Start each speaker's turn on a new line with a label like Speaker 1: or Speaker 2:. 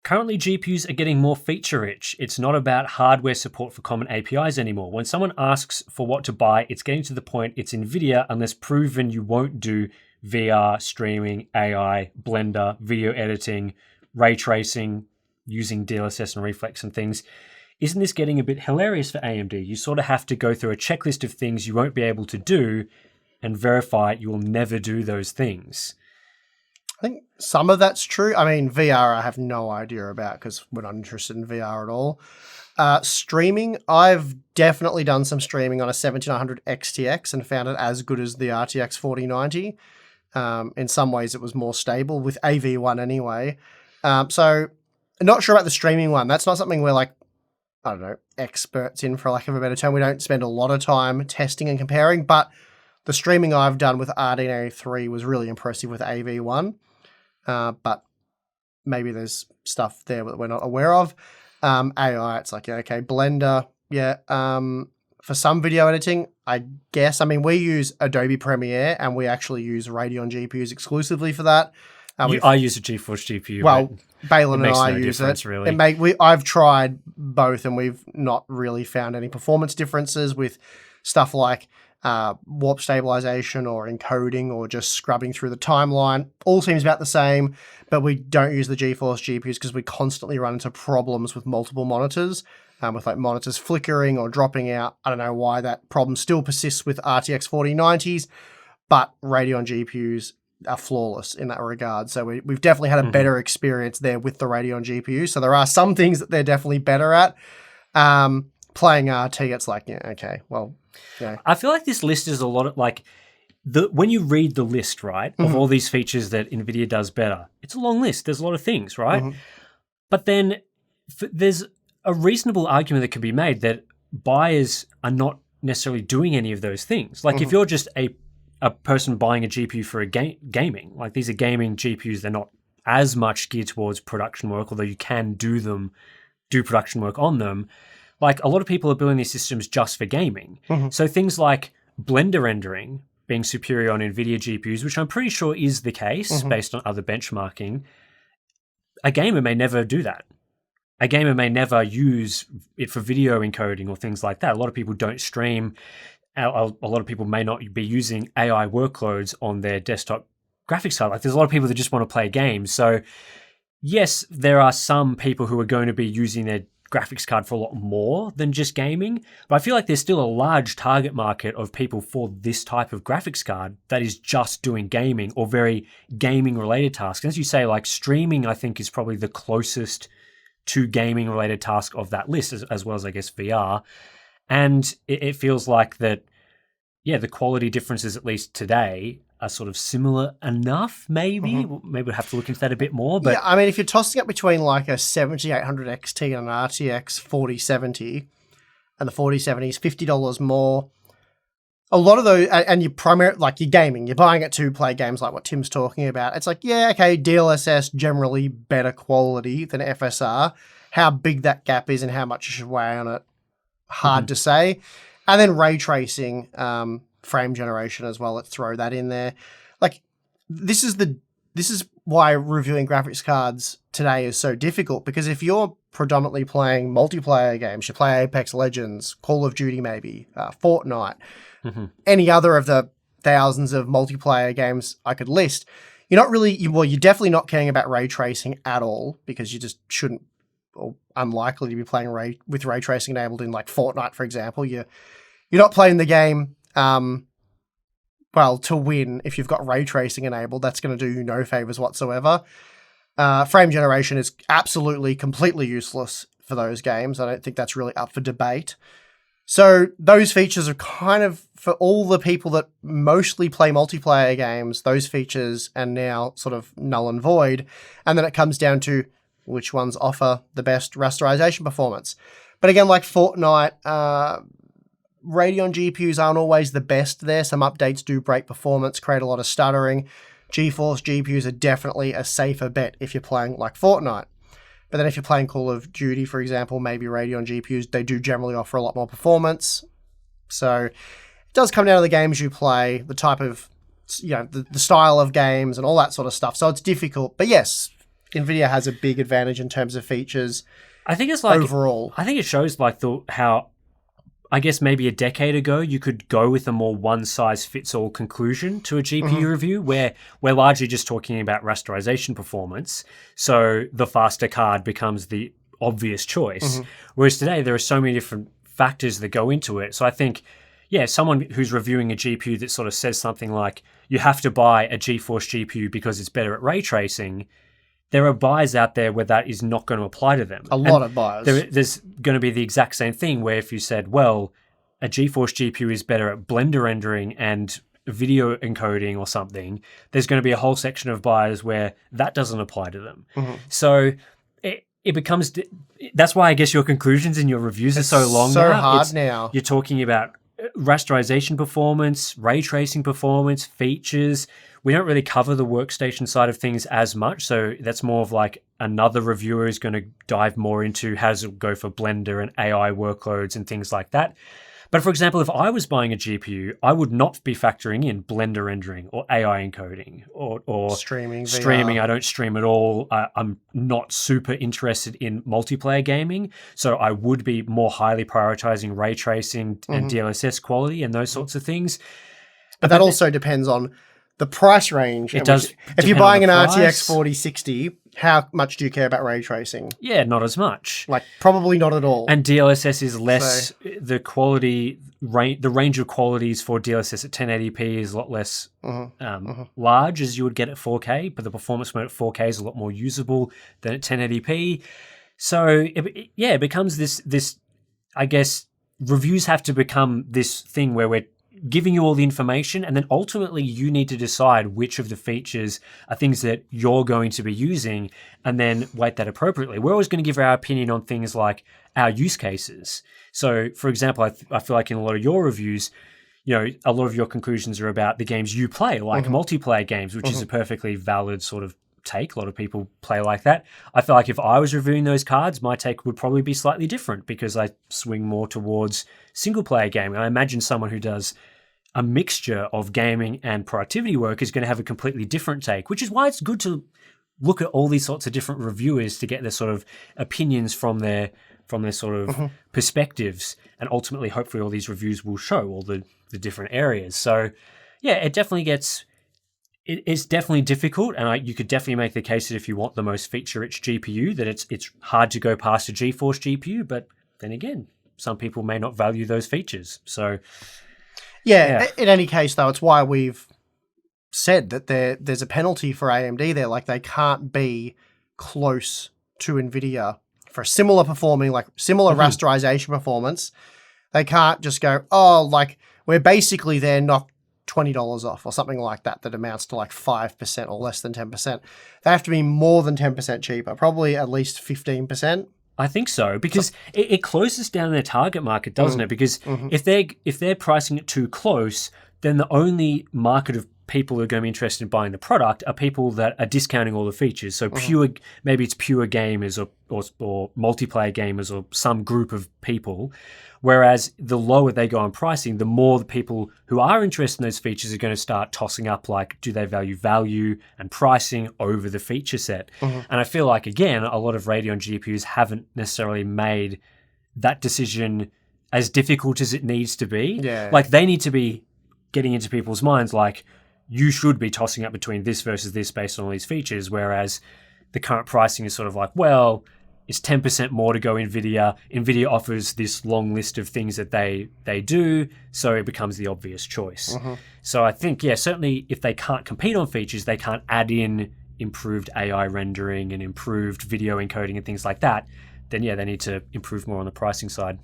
Speaker 1: currently GPUs are getting more feature rich. It's not about hardware support for common APIs anymore. When someone asks for what to buy, it's getting to the point it's Nvidia unless proven you won't do VR, streaming, AI, Blender, video editing, ray tracing, using DLSS and reflex and things. Isn't this getting a bit hilarious for AMD? You sort of have to go through a checklist of things you won't be able to do and verify you will never do those things.
Speaker 2: I think some of that's true. I mean, VR I have no idea about because we're not interested in VR at all. Streaming, I've definitely done some streaming on a 7900 XTX and found it as good as the RTX 4090. In some ways it was more stable with AV1 anyway. So not sure about the streaming one. That's not something we're like, I don't know, experts in, for lack of a better term. We don't spend a lot of time testing and comparing, but the streaming I've done with RDNA 3 was really impressive with AV1. But maybe there's stuff there that we're not aware of. AI, it's like, yeah, okay, Blender, yeah. For some video editing, I guess. I mean, we use Adobe Premiere and we actually use Radeon GPUs exclusively for that.
Speaker 1: I use a GeForce GPU.
Speaker 2: Well, Balin and I use it.
Speaker 1: Really.
Speaker 2: I've tried both and we've not really found any performance differences with stuff like warp stabilization or encoding or just scrubbing through the timeline. All seems about the same, but we don't use the GeForce GPUs because we constantly run into problems with multiple monitors, with like monitors flickering or dropping out. I don't know why that problem still persists with RTX 4090s, but Radeon GPUs are flawless in that regard. So we've definitely had a better experience there with the Radeon GPU. So there are some things that they're definitely better at. Playing RT, it's like, yeah, okay, well, yeah.
Speaker 1: I feel like this list is a lot of like, when you read the list, right, of all these features that NVIDIA does better, it's a long list. There's a lot of things, right? But then there's a reasonable argument that can be made that buyers are not necessarily doing any of those things. Like if you're just a person buying a GPU for gaming, like these are gaming GPUs, they're not as much geared towards production work, although you can do production work on them. Like a lot of people are building these systems just for gaming. So things like Blender rendering being superior on NVIDIA GPUs, which I'm pretty sure is the case based on other benchmarking, a gamer may never do that. A gamer may never use it for video encoding or things like that. A lot of people don't stream. A lot of people may not be using AI workloads on their desktop graphics card. Like there's a lot of people that just want to play games. So yes, there are some people who are going to be using their graphics card for a lot more than just gaming, but I feel like there's still a large target market of people for this type of graphics card that is just doing gaming or very gaming related tasks. And as you say, like streaming, I think is probably the closest to gaming related task of that list, as well as I guess VR. And it feels like that, yeah, the quality differences, at least today, are sort of similar enough, maybe. Maybe we'll have to look into that a bit more. But
Speaker 2: yeah, I mean, if you're tossing up between like a 7800 XT and an RTX 4070, and the 4070 is $50 more, a lot of those, and you're gaming, you're buying it to play games like what Tim's talking about. It's like, yeah, okay, DLSS generally better quality than FSR. How big that gap is and how much you should weigh on it, hard to say. And then ray tracing, frame generation as well. Let's throw that in there. Like this is why reviewing graphics cards today is so difficult, because if you're predominantly playing multiplayer games, you play Apex Legends, Call of Duty, maybe Fortnite, any other of the thousands of multiplayer games I could list, you're definitely not caring about ray tracing at all, because you just shouldn't, or unlikely to be playing with ray tracing enabled in like Fortnite, for example. You're not playing the game to win. If you've got ray tracing enabled, that's going to do you no favors whatsoever. Frame generation is absolutely, completely useless for those games. I don't think that's really up for debate. So those features are kind of, for all the people that mostly play multiplayer games, those features are now sort of null and void. And then it comes down to which ones offer the best rasterization performance. But again, like Fortnite, Radeon GPUs aren't always the best there. Some updates do break performance, create a lot of stuttering. GeForce GPUs are definitely a safer bet if you're playing like Fortnite. But then if you're playing Call of Duty, for example, maybe Radeon GPUs, they do generally offer a lot more performance. So it does come down to the games you play, the type of, the style of games and all that sort of stuff. So it's difficult. But yes, Nvidia has a big advantage in terms of features.
Speaker 1: I think it's like
Speaker 2: overall.
Speaker 1: I think it shows like how I guess maybe a decade ago you could go with a more one-size-fits-all conclusion to a GPU review where we're largely just talking about rasterization performance. So the faster card becomes the obvious choice. Whereas today there are so many different factors that go into it. So I think, someone who's reviewing a GPU that sort of says something like, you have to buy a GeForce GPU because it's better at ray tracing, there are buyers out there where that is not going to apply to them.
Speaker 2: A lot of buyers.
Speaker 1: There's going to be the exact same thing where if you said, well, a GeForce GPU is better at blender rendering and video encoding or something, there's going to be a whole section of buyers where that doesn't apply to them. So it becomes... That's why I guess your conclusions and your reviews are so long
Speaker 2: so
Speaker 1: now.
Speaker 2: hard now.
Speaker 1: You're talking about rasterization performance, ray tracing performance, features. We don't really cover the workstation side of things as much, so that's more of like another reviewer is going to dive more into how does it go for Blender and AI workloads and things like that. But for example, if I was buying a GPU, I would not be factoring in Blender rendering or AI encoding or
Speaker 2: streaming.
Speaker 1: Streaming, I don't stream at all. I'm not super interested in multiplayer gaming, so I would be more highly prioritizing ray tracing and DLSS quality and those sorts of things.
Speaker 2: But that also depends on the price range.
Speaker 1: It does.
Speaker 2: If you're buying an
Speaker 1: price.
Speaker 2: RTX 4060, how much do you care about ray tracing?
Speaker 1: Yeah, not as much.
Speaker 2: Like, probably not at all.
Speaker 1: And DLSS is less, the quality, the range of qualities for DLSS at 1080p is a lot less large as you would get at 4K, but the performance mode at 4K is a lot more usable than at 1080p. So, it becomes this, I guess, reviews have to become this thing where we're giving you all the information, and then ultimately you need to decide which of the features are things that you're going to be using and then weight that appropriately. We're always going to give our opinion on things like our use cases. So, for example, I feel like in a lot of your reviews, a lot of your conclusions are about the games you play, like multiplayer games, which is a perfectly valid sort of take. A lot of people play like that. I feel like if I was reviewing those cards, my take would probably be slightly different because I swing more towards single player gaming. I imagine someone who does a mixture of gaming and productivity work is going to have a completely different take, which is why it's good to look at all these sorts of different reviewers to get their sort of opinions from their sort of perspectives, and ultimately hopefully all these reviews will show all the different areas. So it definitely gets... It's definitely difficult, and you could definitely make the case that if you want the most feature-rich GPU, that it's hard to go past a GeForce GPU, but then again, some people may not value those features. So,
Speaker 2: in any case, though, it's why we've said that there's a penalty for AMD there. Like, they can't be close to Nvidia for similar performing, like similar rasterization performance. They can't just go, we're basically there, knock $20 off or something like that amounts to like 5% or less than 10%. They have to be more than 10% cheaper, probably at least 15%.
Speaker 1: I think so, because it closes down their target market, doesn't it? Because if they're pricing it too close, then the only market of people who are going to be interested in buying the product are people that are discounting all the features. So maybe it's pure gamers or multiplayer gamers or some group of people. Whereas the lower they go on pricing, the more the people who are interested in those features are going to start tossing up, like, do they value and pricing over the feature set? And I feel like, again, a lot of Radeon GPUs haven't necessarily made that decision as difficult as it needs to be.
Speaker 2: Yeah.
Speaker 1: Like, they need to be getting into people's minds, like, you should be tossing up between this versus this based on all these features, whereas the current pricing is sort of like, well, it's 10% more to go Nvidia. Nvidia offers this long list of things that they do, so it becomes the obvious choice. So I think, certainly if they can't compete on features, they can't add in improved AI rendering and improved video encoding and things like that, then they need to improve more on the pricing side.